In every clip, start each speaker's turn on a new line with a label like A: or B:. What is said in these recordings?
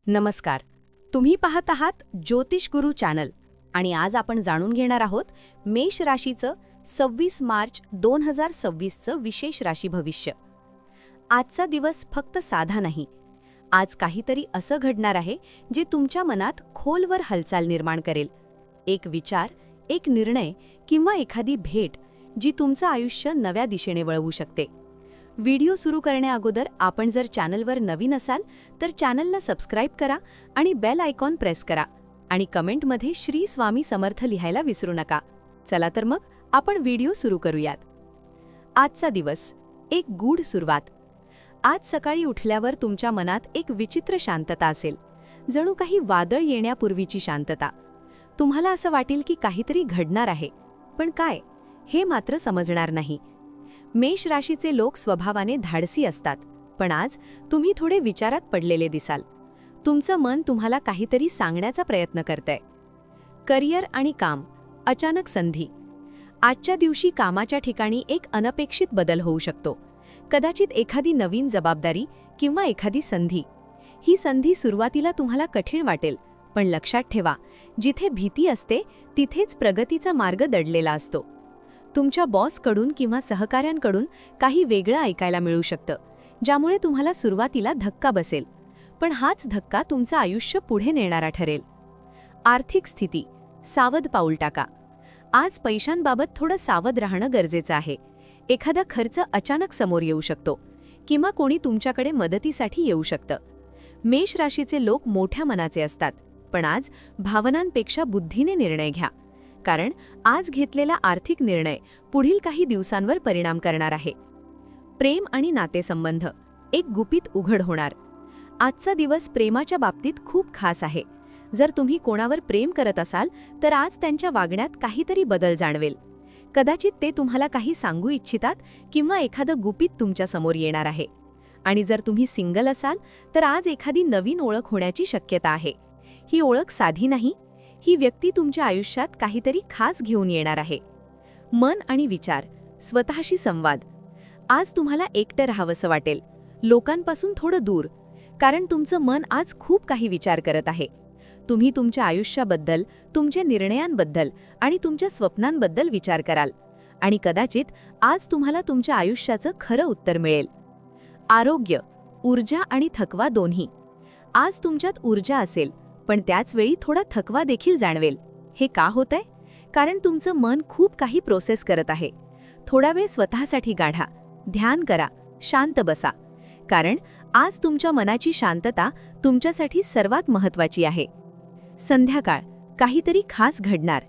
A: नमस्कार. तुम्ही पाहत आहात ज्योतिष गुरु चॅनल आणि आज आपण जाणून घेणार आहोत मेष राशीचं 26 मार्च 2026चं विशेष राशी भविष्य. आजचा दिवस फक्त साधा नाही. आज काहीतरी असं घडणार आहे जे तुमच्या मनात खोलवर हालचाल निर्माण करेल. एक विचार, एक निर्णय किंवा एखादी भेट जी तुमचं आयुष्य नव्या दिशेने वळवू शकते. व्हिडिओ सुरू करण्याअगोदर आपण जर चॅनलवर नवीन असाल तर चॅनलला सबस्क्राईब करा आणि बेल आयकॉन प्रेस करा आणि कमेंटमध्ये श्री स्वामी समर्थ लिहायला विसरू नका. चला तर मग आपण व्हिडिओ सुरू करूयात. आजचा दिवस एक गूढ सुरुवात. आज सकाळी उठल्यावर तुमच्या मनात एक विचित्र शांतता असेल, जणू काही वादळ येण्यापूर्वीची शांतता. तुम्हाला असं वाटेल की काहीतरी घडणार आहे, पण काय हे मात्र समजणार नाही. मेष राशीचे लोक स्वभावाने धाडसी असतात, पण आज तुम्ही थोडे विचारात पडलेले दिसाल. तुमचं मन तुम्हाला काहीतरी सांगण्याचा प्रयत्न करतंय. करिअर आणि काम, अचानक संधी. आजच्या दिवशी कामाच्या ठिकाणी एक अनपेक्षित बदल होऊ शकतो. कदाचित एखादी नवीन जबाबदारी किंवा एखादी संधी. ही संधी सुरुवातीला तुम्हाला कठीण वाटेल, पण लक्षात ठेवा, जिथे भीती असते तिथेच प्रगतीचा मार्ग दडलेला असतो. तुमच्या बॉसकडून किंवा सहकाऱ्यांकडून काही वेगळं ऐकायला मिळू शकतं, ज्यामुळे तुम्हाला सुरुवातीला धक्का बसेल, पण हाच धक्का तुमचं आयुष्य पुढे नेणारा ठरेल. आर्थिक स्थिती, सावध पाऊल टाका. आज पैशांबाबत थोडं सावध राहणं गरजेचं आहे. एखादा खर्च अचानक समोर येऊ शकतो किंवा कोणी तुमच्याकडे मदतीसाठी येऊ शकतं. मेष राशीचे लोक मोठ्या मनाचे असतात, पण आज भावनांपेक्षा बुद्धीने निर्णय घ्या, कारण आज घेतलेला आर्थिक निर्णय पुढील काही दिवसांवर परिणाम करणार आहे. प्रेम आणि नातेसंबंध, एक गुपित उघड होणार. आजचा दिवस प्रेमाच्या बाबतीत खूप खास आहे. जर तुम्ही कोणावर प्रेम करत असाल तर आज त्यांच्या वागण्यात काहीतरी बदल जाणवेल. कदाचित ते तुम्हाला काही सांगू इच्छितात किंवा एखादं गुपित तुमच्या समोर येणार आहे. आणि जर तुम्ही सिंगल असाल तर आज एखादी नवीन ओळख होण्याची शक्यता आहे. ही ओळख साधी नाही, ही व्यक्ती तुमच्या आयुष्यात काहीतरी खास घेऊन येणार आहे. मन आणि विचार, स्वतःशी संवाद. आज तुम्हाला एकटं राहावंसं वाटेल, लोकांपासून थोडं दूर, कारण तुमचं मन आज खूप काही विचार करत आहे. तुम्ही तुमच्या आयुष्याबद्दल, तुमच्या निर्णयांबद्दल आणि तुमच्या स्वप्नांबद्दल विचार कराल आणि कदाचित आज तुम्हाला तुमच्या आयुष्याचं खरं उत्तर मिळेल. आरोग्य, ऊर्जा आणि थकवा दोन्ही. आज तुमच्यात ऊर्जा असेल, पण त्याच वेळी थोडा थकवा देखील जाणवेल. हे का होतंय? कारण तुमचं मन खूप काही प्रोसेस करत आहे. थोडा वेळ स्वतःसाठी काढा, ध्यान करा, शांत बसा, कारण आज तुमच्या मनाची शांतता तुमच्यासाठी सर्वात महत्त्वाची आहे. संध्याकाळ, काहीतरी खास घडणार.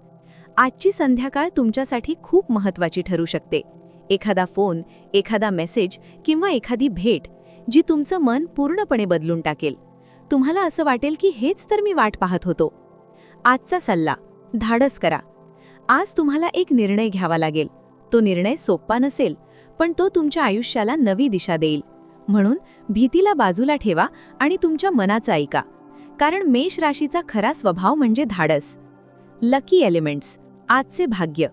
A: आजची संध्याकाळ तुमच्यासाठी खूप महत्त्वाची ठरू शकते. एखादा फोन, एखादा मेसेज किंवा एखादी भेट जी तुमचं मन पूर्णपणे बदलून टाकेल. तुम्हाला असं वाटेल की हेच तर मी वाट पाहत होतो. आजचा सल्ला, धाडस करा. आज तुम्हाला एक निर्णय घ्यावा लागेल. तो निर्णय सोपा नसेल, पण तो तुमच्या आयुष्याला नवी दिशा देईल. म्हणून भीतीला बाजूला ठेवा आणि तुमच्या मनाचं ऐका, कारण मेष राशीचा खरा स्वभाव म्हणजे धाडस. लकी एलिमेंट्स, आजचे भाग्य.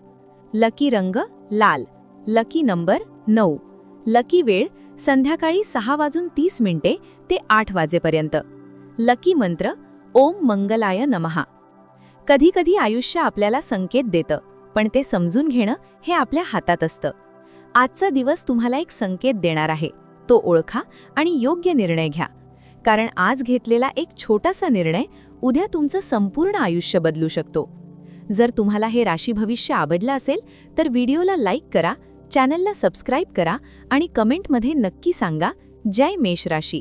A: लकी रंग लाल. Lucky number 9. लकी वेळ संध्याकाळी 6:30 ते 8 वाजेपर्यंत. लकी मंत्र ओम मंगलाय नमः. कधी कधी आयुष्य आपल्याला संकेत देतं, पण ते समजून घेणं हे आपल्या हातात असतं. आजचा दिवस तुम्हाला एक संकेत देणार आहे. तो ओळखा आणि योग्य निर्णय घ्या, कारण आज घेतलेला एक छोटासा निर्णय उद्या तुमचं संपूर्ण आयुष्य बदलू शकतो. जर तुम्हाला हे राशी भविष्य आवडलं असेल तर व्हिडिओला लाईक करा, चॅनलला सबस्क्राईब करा आणि कमेंटमध्ये नक्की सांगा जय मेष राशी.